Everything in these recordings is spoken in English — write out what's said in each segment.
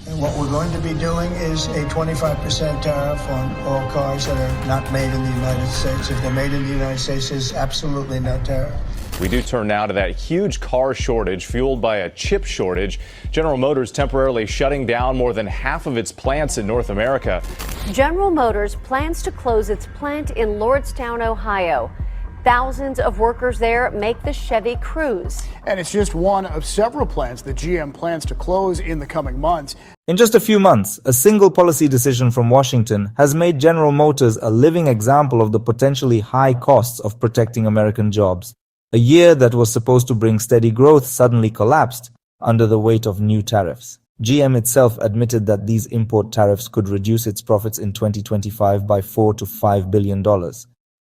And what we're going to be doing is a 25% tariff on all cars that are not made in the United States. If they're made in the United States, there's absolutely no tariff. We do turn now to that huge car shortage fueled by a chip shortage. General Motors temporarily shutting down more than half of its plants in North America. General Motors plans to close its plant in Lordstown, Ohio. Thousands of workers there make the Chevy Cruze. And it's just one of several plants that GM plans to close in the coming months. In just a few months, a single policy decision from Washington has made General Motors a living example of the potentially high costs of protecting American jobs. A year that was supposed to bring steady growth suddenly collapsed under the weight of new tariffs. GM itself admitted that these import tariffs could reduce its profits in 2025 by $4 to $5 billion.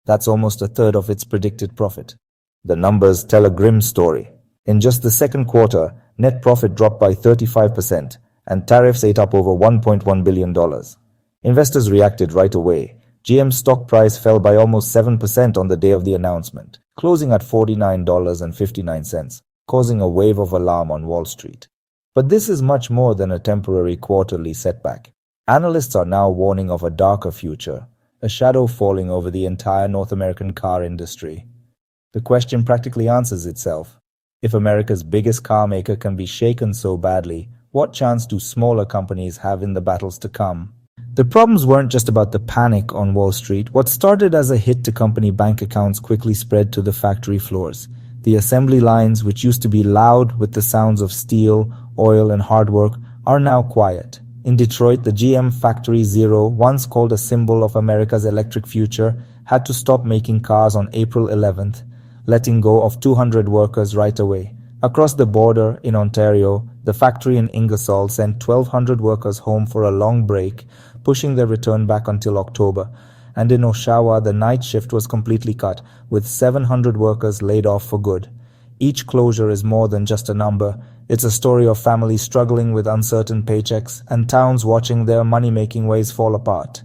That's almost a third of its predicted profit. The numbers tell a grim story. In just the second quarter, net profit dropped by 35%, and tariffs ate up over $1.1 billion. Investors reacted right away. GM's stock price fell by almost 7% on the day of the announcement, closing at $49.59, causing a wave of alarm on Wall Street. But this is much more than a temporary quarterly setback. Analysts are now warning of a darker future, a shadow falling over the entire North American car industry. The question practically answers itself. If America's biggest car maker can be shaken so badly, what chance do smaller companies have in the battles to come? The problems weren't just about the panic on Wall Street. What started as a hit to company bank accounts quickly spread to the factory floors. The assembly lines, which used to be loud with the sounds of steel, oil, and hard work, are now quiet. In Detroit, the GM Factory Zero, once called a symbol of America's electric future, had to stop making cars on April 11th, letting go of 200 workers right away. Across the border in Ontario, the factory in Ingersoll sent 1,200 workers home for a long break, pushing their return back until October. And in Oshawa, the night shift was completely cut, with 700 workers laid off for good. Each closure is more than just a number. It's a story of families struggling with uncertain paychecks and towns watching their money-making ways fall apart.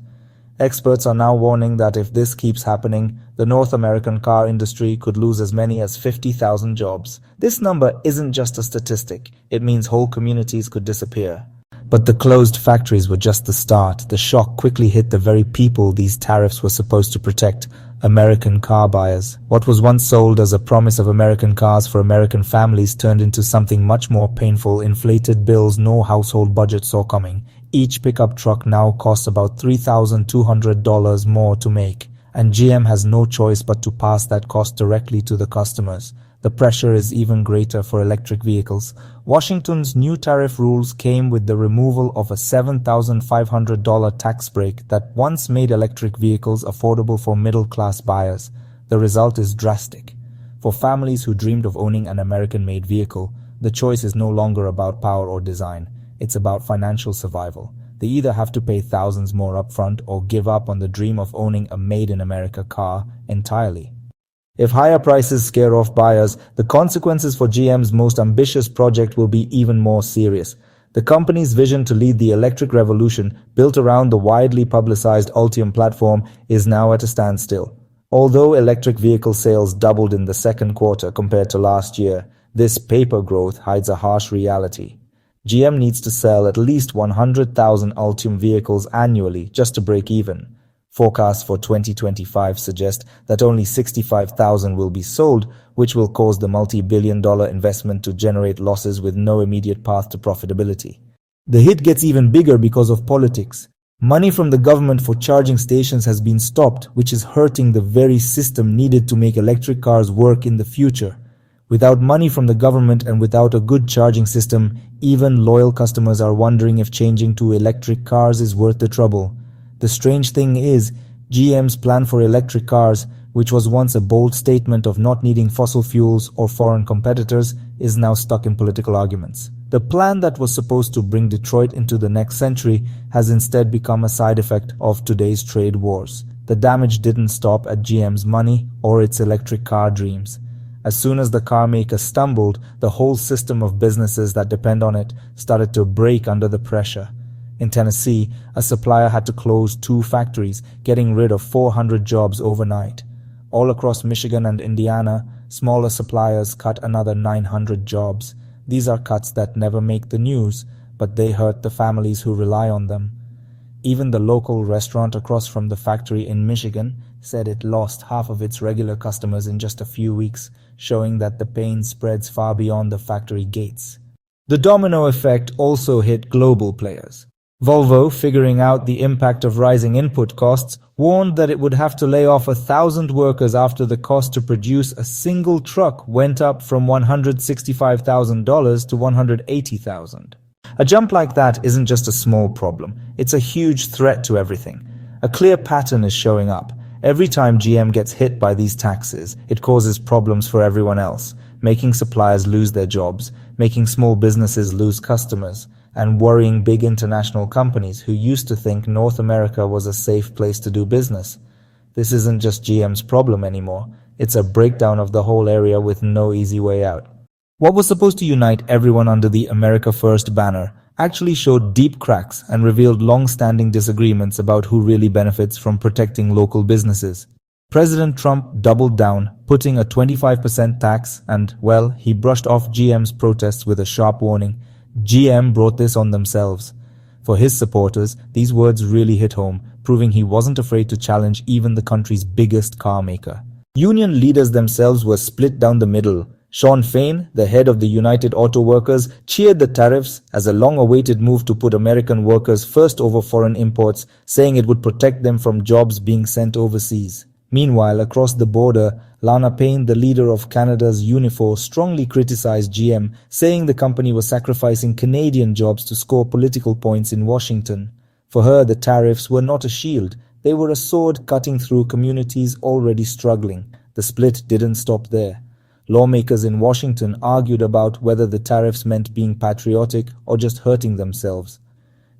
Experts are now warning that if this keeps happening, the North American car industry could lose as many as 50,000 jobs. This number isn't just a statistic. It means whole communities could disappear. But the closed factories were just the start. The shock quickly hit the very people these tariffs were supposed to protect: American car buyers. What was once sold as a promise of American cars for American families turned into something much more painful: inflated bills no household budget saw coming. Each pickup truck now costs about $3,200 more to make, and GM has no choice but to pass that cost directly to the customers. The pressure is even greater for electric vehicles. Washington's new tariff rules came with the removal of a $7,500 tax break that once made electric vehicles affordable for middle-class buyers. The result is drastic. For families who dreamed of owning an American-made vehicle, the choice is no longer about power or design. It's about financial survival. They either have to pay thousands more upfront or give up on the dream of owning a made-in-America car entirely. If higher prices scare off buyers, the consequences for GM's most ambitious project will be even more serious. The company's vision to lead the electric revolution, built around the widely publicized Ultium platform, is now at a standstill. Although electric vehicle sales doubled in the second quarter compared to last year, this paper growth hides a harsh reality. GM needs to sell at least 100,000 Ultium vehicles annually just to break even. Forecasts for 2025 suggest that only 65,000 will be sold, which will cause the multi-billion-dollar investment to generate losses with no immediate path to profitability. The hit gets even bigger because of politics. Money from the government for charging stations has been stopped, which is hurting the very system needed to make electric cars work in the future. Without money from the government and without a good charging system, even loyal customers are wondering if changing to electric cars is worth the trouble. The strange thing is, GM's plan for electric cars, which was once a bold statement of not needing fossil fuels or foreign competitors, is now stuck in political arguments. The plan that was supposed to bring Detroit into the next century has instead become a side effect of today's trade wars. The damage didn't stop at GM's money or its electric car dreams. As soon as the car maker stumbled, the whole system of businesses that depend on it started to break under the pressure. In Tennessee, a supplier had to close 2 factories, getting rid of 400 jobs overnight. All across Michigan and Indiana, smaller suppliers cut another 900 jobs. These are cuts that never make the news, but they hurt the families who rely on them. Even the local restaurant across from the factory in Michigan said it lost half of its regular customers in just a few weeks, showing that the pain spreads far beyond the factory gates. The domino effect also hit global players. Volvo, figuring out the impact of rising input costs, warned that it would have to lay off 1,000 workers after the cost to produce a single truck went up from $165,000 to $180,000. A jump like that isn't just a small problem, it's a huge threat to everything. A clear pattern is showing up. Every time GM gets hit by these taxes, it causes problems for everyone else, making suppliers lose their jobs, making small businesses lose customers, and worrying big international companies who used to think North America was a safe place to do business. This isn't just GM's problem anymore, it's a breakdown of the whole area with no easy way out. What was supposed to unite everyone under the America First banner actually showed deep cracks and revealed long-standing disagreements about who really benefits from protecting local businesses. President Trump doubled down, putting a 25% tax, and, well, he brushed off GM's protests with a sharp warning. GM brought this on themselves. For his supporters, these words really hit home, proving he wasn't afraid to challenge even the country's biggest car maker. Union leaders themselves were split down the middle. Sean Fain, the head of the United Auto Workers, cheered the tariffs as a long-awaited move to put American workers first over foreign imports, saying it would protect them from jobs being sent overseas. Meanwhile, across the border, Lana Payne, the leader of Canada's Unifor, strongly criticized GM, saying the company was sacrificing Canadian jobs to score political points in Washington. For her, the tariffs were not a shield. They were a sword cutting through communities already struggling. The split didn't stop there. Lawmakers in Washington argued about whether the tariffs meant being patriotic or just hurting themselves.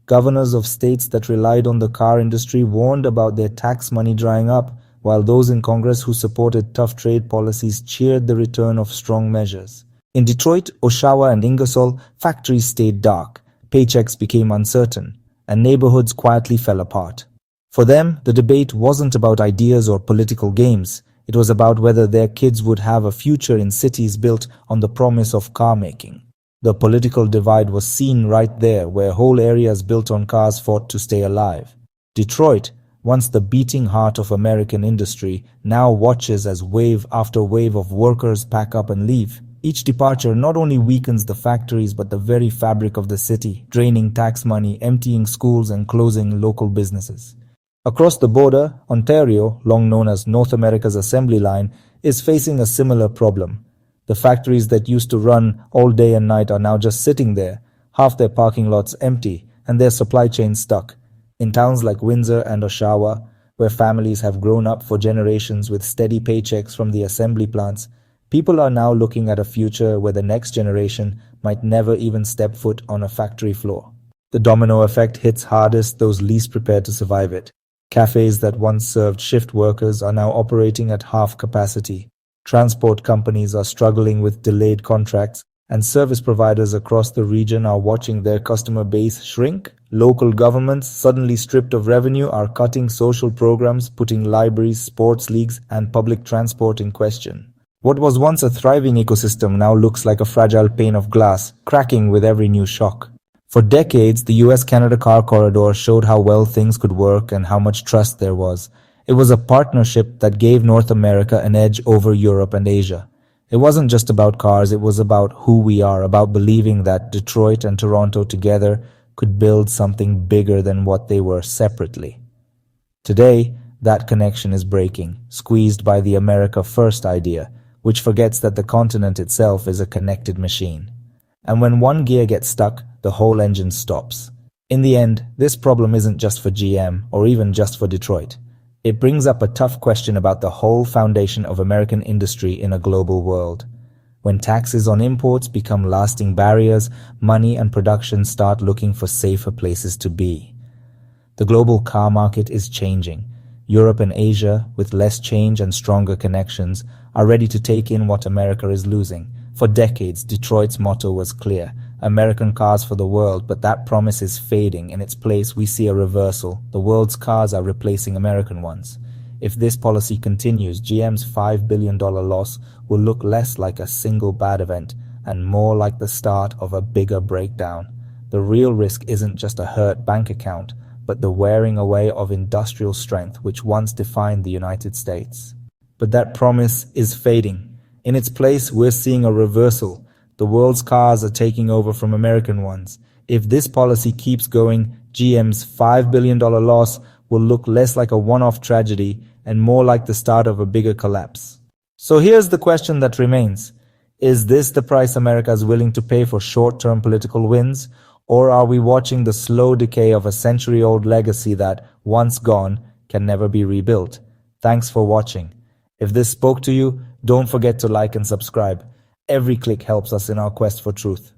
Governors of states that relied on the car industry warned about their tax money drying up, while those in Congress who supported tough trade policies cheered the return of strong measures. In Detroit, Oshawa, and Ingersoll, factories stayed dark, paychecks became uncertain, and neighborhoods quietly fell apart. For them, the debate wasn't about ideas or political games. It was about whether their kids would have a future in cities built on the promise of car making. The political divide was seen right there, where whole areas built on cars fought to stay alive. Detroit, once the beating heart of American industry, now watches as wave after wave of workers pack up and leave. Each departure not only weakens the factories but the very fabric of the city, draining tax money, emptying schools, and closing local businesses. Across the border, Ontario, long known as North America's assembly line, is facing a similar problem. The factories that used to run all day and night are now just sitting there, half their parking lots empty, and their supply chains stuck. In towns like Windsor and Oshawa, where families have grown up for generations with steady paychecks from the assembly plants, people are now looking at a future where the next generation might never even step foot on a factory floor. The domino effect hits hardest those least prepared to survive it. Cafes that once served shift workers are now operating at half capacity. Transport companies are struggling with delayed contracts, and service providers across the region are watching their customer base shrink. Local governments, suddenly stripped of revenue, are cutting social programs, putting libraries, sports leagues, and public transport in question. What was once a thriving ecosystem now looks like a fragile pane of glass, cracking with every new shock. For decades, the US-Canada car corridor showed how well things could work and how much trust there was. It was a partnership that gave North America an edge over Europe and Asia. It wasn't just about cars, it was about who we are, about believing that Detroit and Toronto together could build something bigger than what they were separately. Today, that connection is breaking, squeezed by the America First idea, which forgets that the continent itself is a connected machine. And when one gear gets stuck, the whole engine stops. In the end, this problem isn't just for GM or even just for Detroit. It brings up a tough question about the whole foundation of American industry in a global world. When taxes on imports become lasting barriers, money and production start looking for safer places to be. The global car market is changing. Europe and Asia, with less change and stronger connections, are ready to take in what America is losing. For decades, Detroit's motto was clear: American cars for the world, but that promise is fading. In its place, we see a reversal. The world's cars are replacing American ones. If this policy continues, GM's $5 billion loss will look less like a single bad event and more like the start of a bigger breakdown. the real risk isn't just a hurt bank account, but the wearing away of industrial strength which once defined the United States. But that promise is fading. In its place, we're seeing a reversal. The world's cars are taking over from American ones. If this policy keeps going, GM's $5 billion loss will look less like a one-off tragedy and more like the start of a bigger collapse. So here's the question that remains. Is this the price America is willing to pay for short-term political wins? Or are we watching the slow decay of a century-old legacy that, once gone, can never be rebuilt? Thanks for watching. If this spoke to you, don't forget to like and subscribe. Every click helps us in our quest for truth.